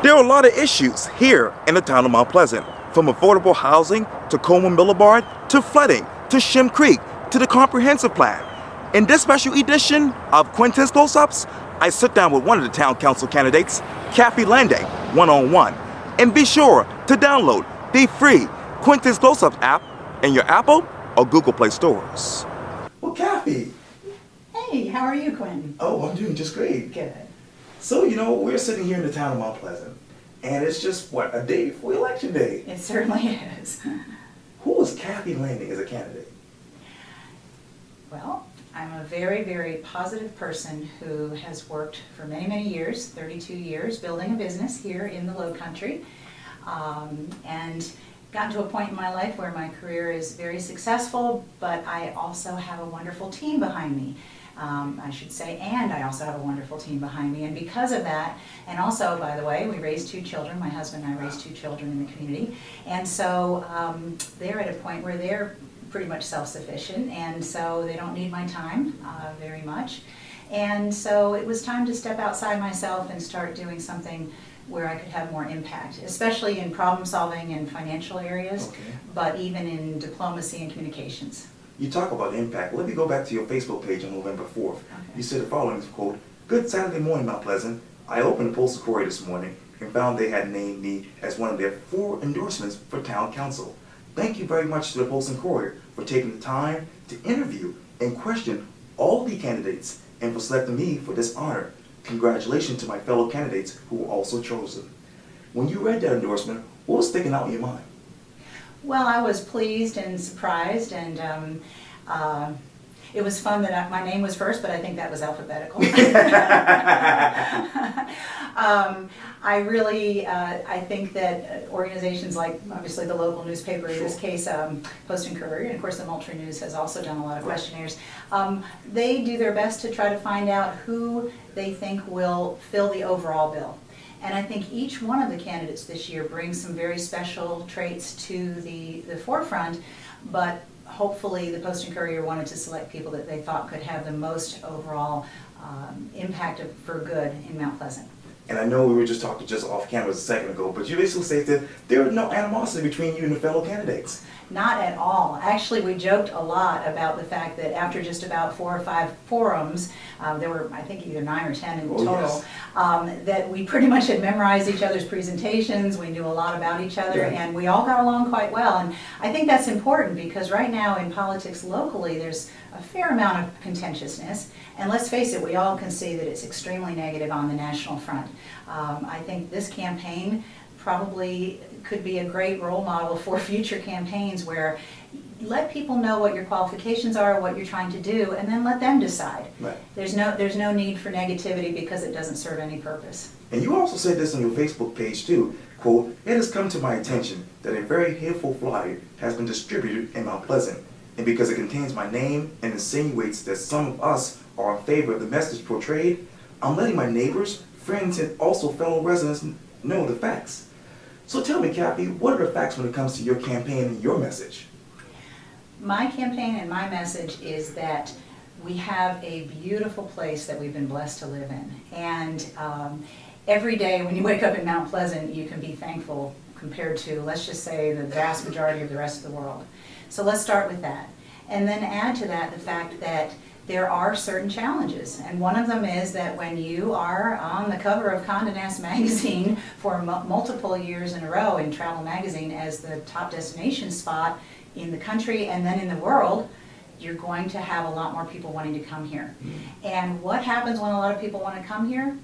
There are a lot of issues here in the town of Mount Pleasant, from affordable housing to Coleman Boulevard to flooding to Shim Creek to the comprehensive plan. In this special edition of Quintin's Close-Ups, I sit down with one of the town council candidates, Kathy Landay, one-on-one. And be sure to download the free Quintin's Close-Ups app in your Apple or Google Play stores. Well, Kathy. Hey, how are you, Quintin? Oh, I'm doing just great. Good. So, we're sitting here in the town of Mount Pleasant, and it's just, a day before Election Day. It certainly is. Who is Kathy Landay as a candidate? Well, I'm a very, very positive person who has worked for many, many years, 32 years, building a business here in the Low Country, and gotten to a point in my life where my career is very successful, but I also have a wonderful team behind me. I should say, and I also have a wonderful team behind me, and because of that, and also, by the way, we raised 2 children, my husband and I raised 2 children in the community, and so they're at a point where they're pretty much self-sufficient, and so they don't need my time very much, and so it was time to step outside myself and start doing something where I could have more impact, especially in problem solving and financial areas, but even in diplomacy and communications. You talk about impact. Let me go back to your Facebook page on November 4th. You said the following, quote, "Good Saturday morning, Mount Pleasant. I opened the Postal-Courier this morning and found they had named me as one of their 4 endorsements for town council. Thank you very much to the Postal-Courier for taking the time to interview and question all the candidates and for selecting me for this honor. Congratulations to my fellow candidates who were also chosen." When you read that endorsement, what was sticking out in your mind? Well, I was pleased and surprised, and it was fun that my name was first, but I think that was alphabetical. I really, I think that organizations like, obviously the local newspaper, in this case, Post and Courier, and of course the Moultrie News has also done a lot of questionnaires, they do their best to try to find out who they think will fill the overall bill. And I think each one of the candidates this year brings some very special traits to the forefront, but hopefully the Post and Courier wanted to select people that they thought could have the most overall impact for good in Mount Pleasant. And I know we were just talking just off camera a second ago, but you basically say that there was no animosity between you and the fellow candidates. Not at all. Actually, we joked a lot about the fact that after just about 4 or 5 forums, there were, I think, either 9 or 10 in total, that we pretty much had memorized each other's presentations, we knew a lot about each other, and we all got along quite well. And I think that's important because right now in politics locally, there's a fair amount of contentiousness, and let's face it, we all can see that it's extremely negative on the national front. I think this campaign probably could be a great role model for future campaigns where let people know what your qualifications are, what you're trying to do, and then let them decide. Right. There's no need for negativity because it doesn't serve any purpose. And you also said this on your Facebook page too, quote, "It has come to my attention that a very hateful flyer has been distributed in Mount Pleasant, and because it contains my name and insinuates that some of us are in favor of the message portrayed, I'm letting my neighbors, friends, and also fellow residents know the facts." So tell me, Kathy, what are the facts when it comes to your campaign and your message? My campaign and my message is that we have a beautiful place that we've been blessed to live in. And every day when you wake up in Mount Pleasant, you can be thankful compared to, let's just say, the vast majority of the rest of the world. So let's start with that. And then add to that the fact that there are certain challenges, and one of them is that when you are on the cover of Condé Nast magazine for multiple years in a row in Travel magazine as the top destination spot in the country and then in the world, you're going to have a lot more people wanting to come here. And what happens when a lot of people want to come here?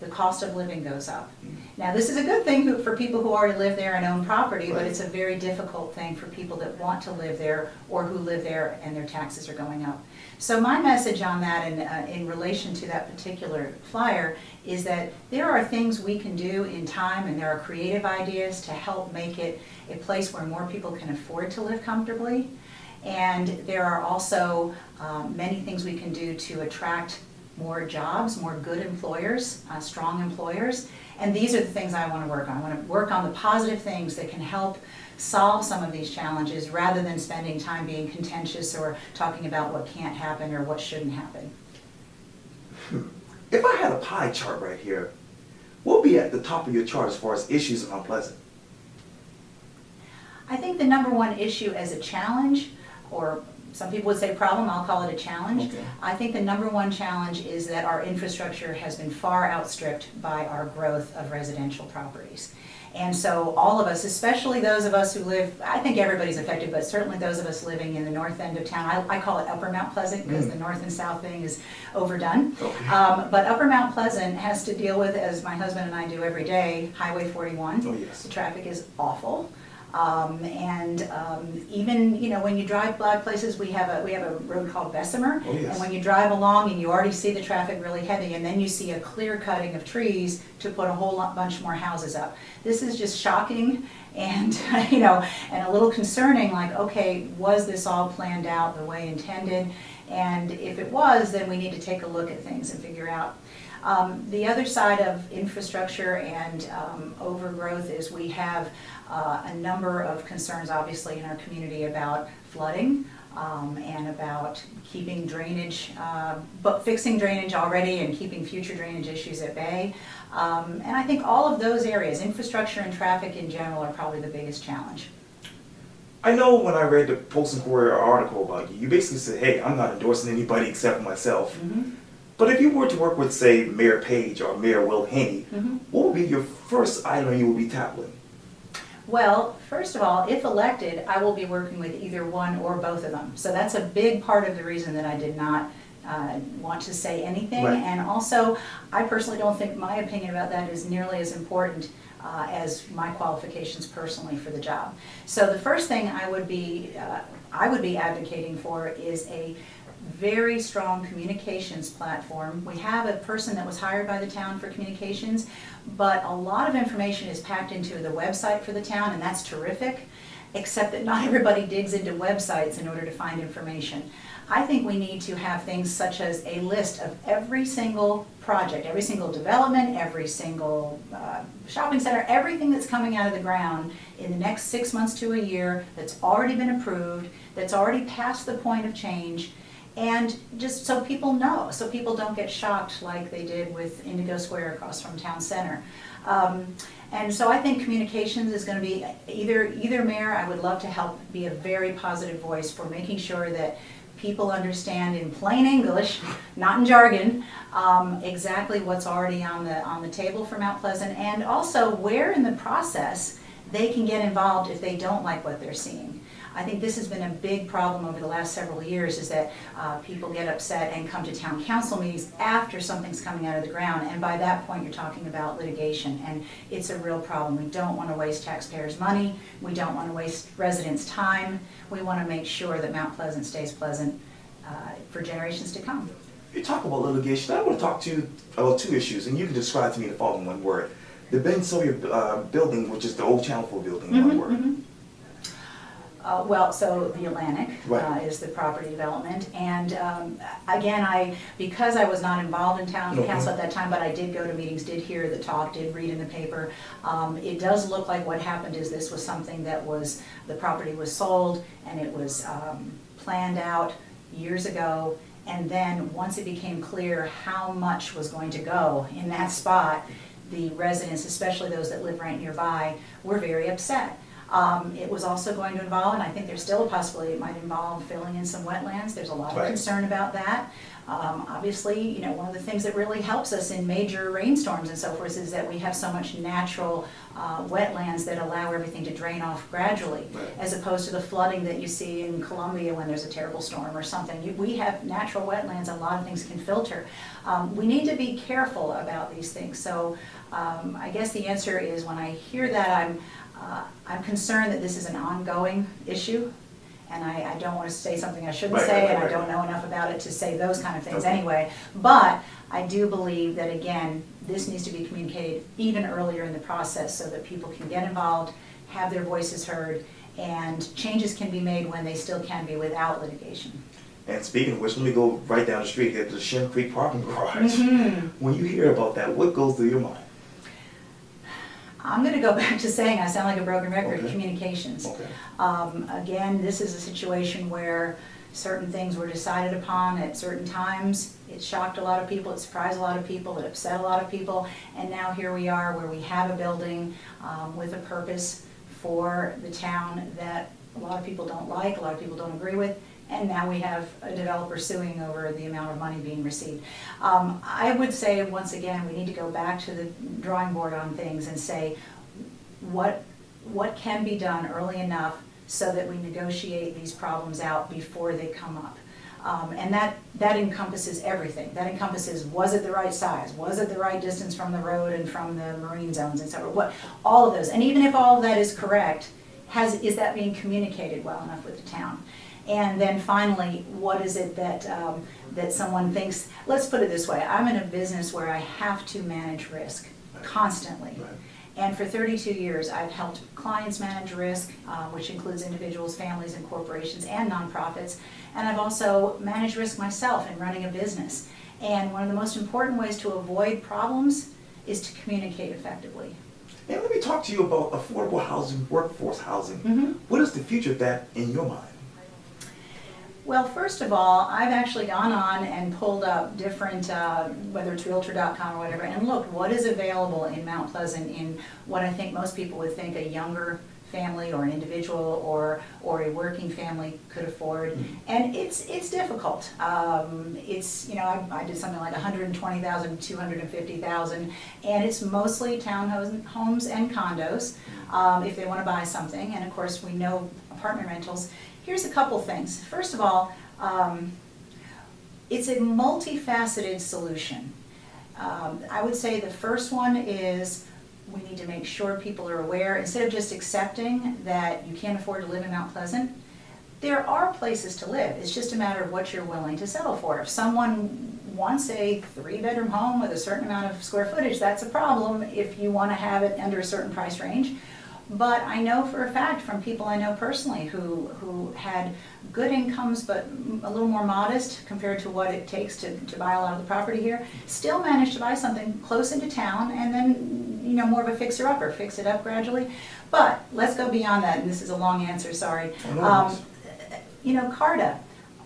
The cost of living goes up. Now this is a good thing for people who already live there and own property, but it's a very difficult thing for people that want to live there or who live there and their taxes are going up. So my message on that in relation to that particular flyer is that there are things we can do in time and there are creative ideas to help make it a place where more people can afford to live comfortably. And there are also many things we can do to attract more jobs, more good employers, strong employers. And these are the things I want to work on. I want to work on the positive things that can help solve some of these challenges rather than spending time being contentious or talking about what can't happen or what shouldn't happen. If I had a pie chart right here, what will be at the top of your chart as far as issues in Mount Pleasant? I think the number one issue as a challenge, or some people would say problem, I'll call it a challenge. Okay. I think the number one challenge is that our infrastructure has been far outstripped by our growth of residential properties. And so all of us, especially those of us who live, I think everybody's affected, but certainly those of us living in the north end of town, I call it Upper Mount Pleasant because the north and south thing is overdone. Okay. But Upper Mount Pleasant has to deal with, as my husband and I do every day, Highway 41. Oh, yes. The traffic is awful. Even, you know, when you drive by places, we have a road called Bessemer. Oh, yes. And when you drive along and you already see the traffic really heavy, and then you see a clear cutting of trees to put a whole bunch more houses up. This is just shocking and, you know, and a little concerning, like, okay, was this all planned out the way intended? And if it was, then we need to take a look at things and figure out. The other side of infrastructure and overgrowth is we have a number of concerns, obviously, in our community about flooding and about keeping drainage, but fixing drainage already and keeping future drainage issues at bay. And I think all of those areas, infrastructure and traffic in general, are probably the biggest challenge. I know when I read the Post and Courier article about you, you basically said, hey, I'm not endorsing anybody except for myself. Mm-hmm. But if you were to work with, say, Mayor Page or Mayor Will Haney, Mm-hmm. what would be your first item you would be tackling? Well, first of all, if elected, I will be working with either one or both of them. So that's a big part of the reason that I did not want to say anything. Right. And also, I personally don't think my opinion about that is nearly as important as my qualifications personally for the job. So the first thing I would be advocating for is a very strong communications platform. We have a person that was hired by the town for communications, but a lot of information is packed into the website for the town, and that's terrific, except that not everybody digs into websites in order to find information. I think we need to have things such as a list of every single project, every single development, every single shopping center, everything that's coming out of the ground in the next 6 months to a year that's already been approved, that's already past the point of change, and just so people know, so people don't get shocked like they did with Indigo Square across from Town Center. And so I think communications is going to be either mayor. I would love to help be a very positive voice for making sure that people understand in plain English, not in jargon, exactly what's already on the table for Mount Pleasant, and also where in the process they can get involved if they don't like what they're seeing. I think this has been a big problem over the last several years, is that people get upset and come to town council meetings after something's coming out of the ground, and by that point you're talking about litigation, and it's a real problem. We don't want to waste taxpayers' money, we don't want to waste residents' time, we want to make sure that Mount Pleasant stays pleasant for generations to come. You talk about litigation, I want to talk to you about two issues, and you can describe to me the following one word. The Ben Sawyer building, which is the old Channel 4 building, in one word. Mm-hmm. Well, so the Atlantic Right. is the property development, and again, because I was not involved in town council at that time, but I did go to meetings, did hear the talk, did read in the paper. It does look like what happened is this was something that the property was sold, and it was planned out years ago, and then once it became clear how much was going to go in that spot, the residents, especially those that live right nearby, were very upset. It was also going to involve, and I think there's still a possibility it might involve filling in some wetlands. There's a lot of Right. concern about that. Obviously, you know, one of the things that really helps us in major rainstorms and so forth is that we have so much natural wetlands that allow everything to drain off gradually, Right. as opposed to the flooding that you see in Columbia when there's a terrible storm or something. We have natural wetlands, a lot of things can filter. We need to be careful about these things. So I guess the answer is, when I hear that, I'm concerned that this is an ongoing issue, and I don't want to say something I shouldn't say, and I don't know enough about it to say those kind of things anyway. But I do believe that, again, this needs to be communicated even earlier in the process so that people can get involved, have their voices heard, and changes can be made when they still can be without litigation. And speaking of which, let me go right down the street here to the Shem Creek parking garage. Mm-hmm. When you hear about that, what goes through your mind? I'm going to go back to saying, I sound like a broken record, Okay. communications. Okay. Again, this is a situation where certain things were decided upon at certain times. It shocked a lot of people, it surprised a lot of people, it upset a lot of people, and now here we are where we have a building with a purpose for the town that a lot of people don't like, a lot of people don't agree with, and now we have a developer suing over the amount of money being received. I would say, once again, we need to go back to the drawing board on things and say, what can be done early enough so that we negotiate these problems out before they come up. And that encompasses everything. That encompasses, was it the right size? Was it the right distance from the road and from the marine zones, et cetera? All of those. And even if all of that is correct, is that being communicated well enough with the town? And then finally, what is it that that someone thinks? Let's put it this way, I'm in a business where I have to manage risk constantly. Right. And for 32 years, I've helped clients manage risk, which includes individuals, families, and corporations, and nonprofits. And I've also managed risk myself in running a business. And one of the most important ways to avoid problems is to communicate effectively. And let me talk to you about affordable housing, workforce housing. Mm-hmm. What is the future of that in your mind? Well, first of all, I've actually gone on and pulled up different, whether it's Realtor.com or whatever, and looked what is available in Mount Pleasant in what I think most people would think a younger family or an individual or a working family could afford. And it's difficult. It's, you know, I did something like 120,000, 250,000, and it's mostly townhomes and condos if they want to buy something. And of course, we know apartment rentals. Here's a couple things. First of all, it's a multifaceted solution. I would say the first one is we need to make sure people are aware, instead of just accepting that you can't afford to live in Mount Pleasant, there are places to live. It's just a matter of what you're willing to settle for. If someone wants a 3-bedroom home with a certain amount of square footage, that's a problem if you want to have it under a certain price range. But I know for a fact from people I know personally who had good incomes but a little more modest compared to what it takes to buy a lot of the property here, still managed to buy something close into town and then, you know, more of a fixer-upper, fix it up gradually. But let's go beyond that, and this is a long answer, sorry. You know, CARTA.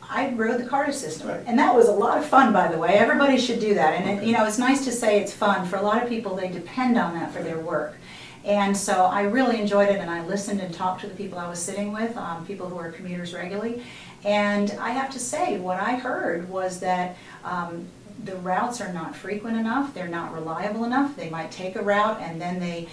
I rode the CARTA system, right. And that was a lot of fun, by the way. Everybody should do that. And it, you know, it's nice to say it's fun. For a lot of people, they depend on that for their work. And so I really enjoyed it, and I listened and talked to the people I was sitting with, people who are commuters regularly. And I have to say, what I heard was that the routes are not frequent enough, they're not reliable enough. They might take a route and then they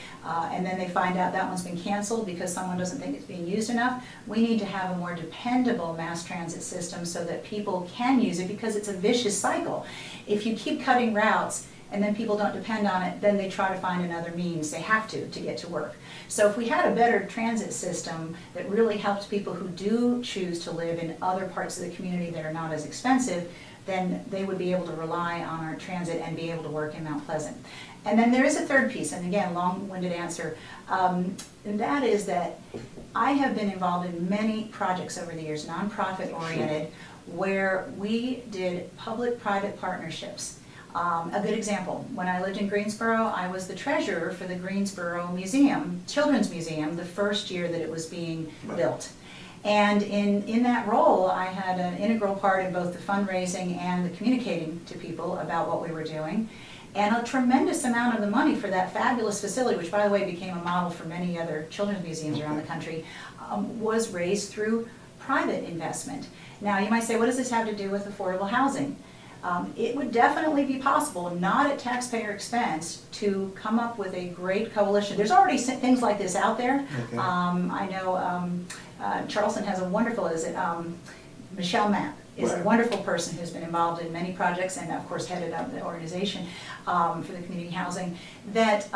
find out that one's been canceled because someone doesn't think it's being used enough. We need to have a more dependable mass transit system so that people can use it, because it's a vicious cycle. If you keep cutting routes and then people don't depend on it, then they try to find another means. They have to get to work. So if we had a better transit system that really helped people who do choose to live in other parts of the community that are not as expensive, then they would be able to rely on our transit and be able to work in Mount Pleasant. And then there is a third piece, and again, long-winded answer, and that is that I have been involved in many projects over the years, nonprofit-oriented, where we did public-private partnerships. A good example, when I lived in Greensboro, I was the treasurer for the Greensboro Museum, Children's Museum, the first year that it was being built. And in that role, I had an integral part in both the fundraising and the communicating to people about what we were doing. And a tremendous amount of the money for that fabulous facility, which by the way became a model for many other children's museums around the country, was raised through private investment. Now you might say, what does this have to do with affordable housing? It would definitely be possible, not at taxpayer expense, to come up with a great coalition. There's already things like this out there. Okay. I know Charleston has a wonderful, Michelle Mapp is Right. a wonderful person who's been involved in many projects and of course headed up the organization for the community housing that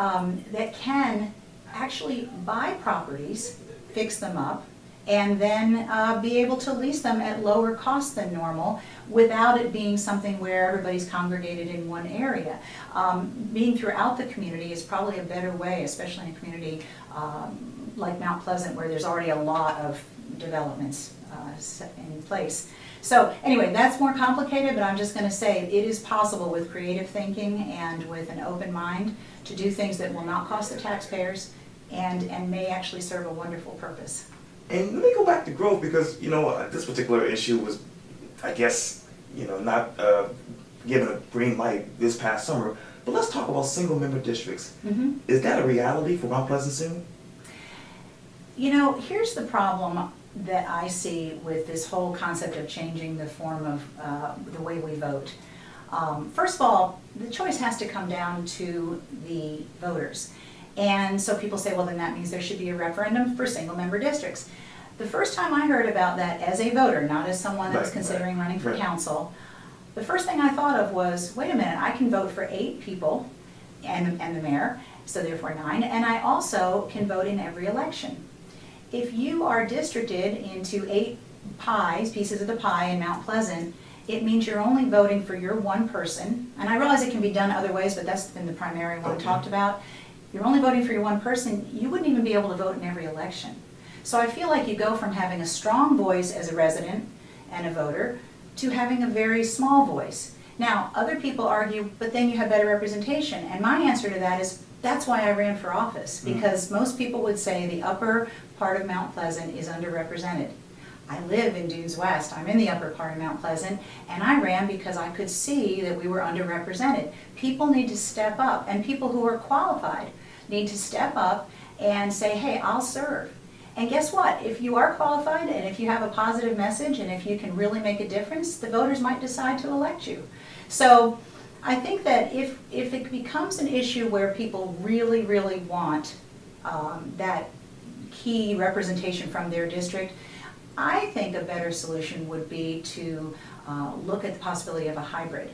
can actually buy properties, fix them up, and then be able to lease them at lower cost than normal without it being something where everybody's congregated in one area. Being throughout the community is probably a better way, especially in a community like Mount Pleasant where there's already a lot of developments in place. So anyway, that's more complicated, but I'm just going to say it is possible with creative thinking and with an open mind to do things that will not cost the taxpayers and may actually serve a wonderful purpose. And let me go back to growth because, this particular issue was, I guess, not given a green light this past summer. But let's talk about single member districts. Mhm. Is that a reality for Mount Pleasant soon? Here's the problem that I see with this whole concept of changing the form of the way we vote. First of all, the choice has to come down to the voters. And so people say, well, then that means there should be a referendum for single-member districts. The first time I heard about that as a voter, not as someone that was considering running for council, the first thing I thought of was, wait a minute, I can vote for 8 people and the mayor, so therefore 9, and I also can vote in every election. If you are districted into 8 pieces of the pie in Mount Pleasant, it means you're only voting for your one person, and I realize it can be done other ways, but that's been the primary one talked about. You're only voting for your one person, you wouldn't even be able to vote in every election. So I feel like you go from having a strong voice as a resident and a voter to having a very small voice. Now, other people argue, but then you have better representation, and my answer to that is, that's why I ran for office, because most people would say the upper part of Mount Pleasant is underrepresented. I live in Dunes West, I'm in the upper part of Mount Pleasant, and I ran because I could see that we were underrepresented. People need to step up, and people who are qualified need to step up and say, hey, I'll serve. And guess what? If you are qualified, and if you have a positive message, and if you can really make a difference, the voters might decide to elect you. So I think that if it becomes an issue where people really, really want that key representation from their district, I think a better solution would be to look at the possibility of a hybrid.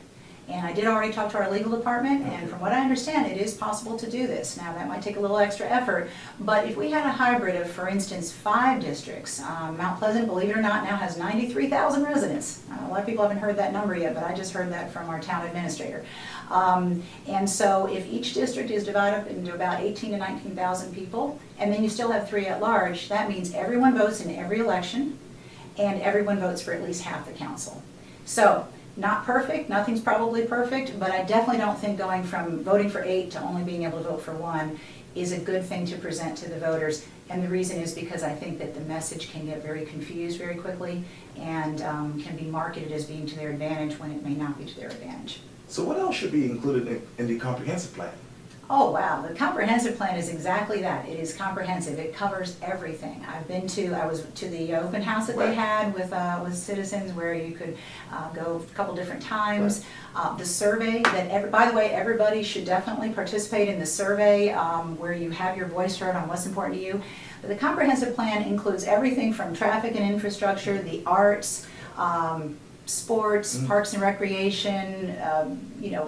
And I did already talk to our legal department, and from what I understand, it is possible to do this. Now, that might take a little extra effort, but if we had a hybrid of, for instance, 5 districts, Mount Pleasant, believe it or not, now has 93,000 residents. A lot of people haven't heard that number yet, but I just heard that from our town administrator. And so if each district is divided up into about 18 to 19,000 people, and then you still have 3 at large, that means everyone votes in every election, and everyone votes for at least half the council. So, not perfect, nothing's probably perfect, but I definitely don't think going from voting for 8 to only being able to vote for 1 is a good thing to present to the voters. And the reason is because I think that the message can get very confused very quickly and can be marketed as being to their advantage when it may not be to their advantage. So what else should be included in the comprehensive plan? Oh wow, the comprehensive plan is exactly that. It is comprehensive. It covers everything. I was to the open house that they had with citizens where you could go a couple different times. The survey that, by the way, everybody should definitely participate in the survey where you have your voice heard on what's important to you. But the comprehensive plan includes everything from traffic and infrastructure, the arts, sports, parks and recreation,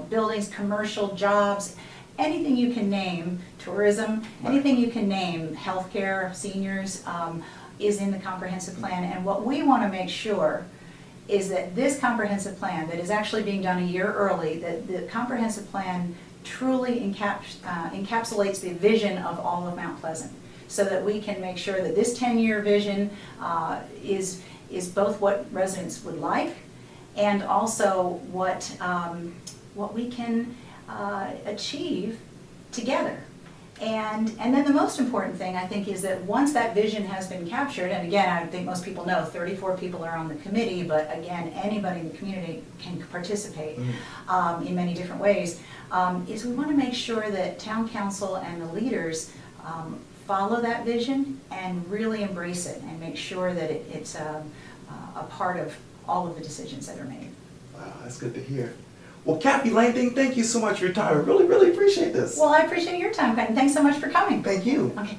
buildings, commercial, jobs, anything you can name, tourism, anything you can name, healthcare, seniors, is in the comprehensive plan. And what we want to make sure is that this comprehensive plan that is actually being done a year early, that the comprehensive plan truly encapsulates the vision of all of Mount Pleasant, so that we can make sure that this 10-year vision is both what residents would like and also what we can achieve together. And then the most important thing, I think, is that once that vision has been captured, and again, I think most people know 34 people are on the committee, but again, anybody in the community can participate in many different ways, is we want to make sure that town council and the leaders follow that vision and really embrace it and make sure that it's a part of all of the decisions that are made. Wow, that's good to hear. Well, Kathy Langdon, thank you so much for your time. I really, really appreciate this. Well, I appreciate your time, Quintin. Thanks so much for coming. Thank you. Okay.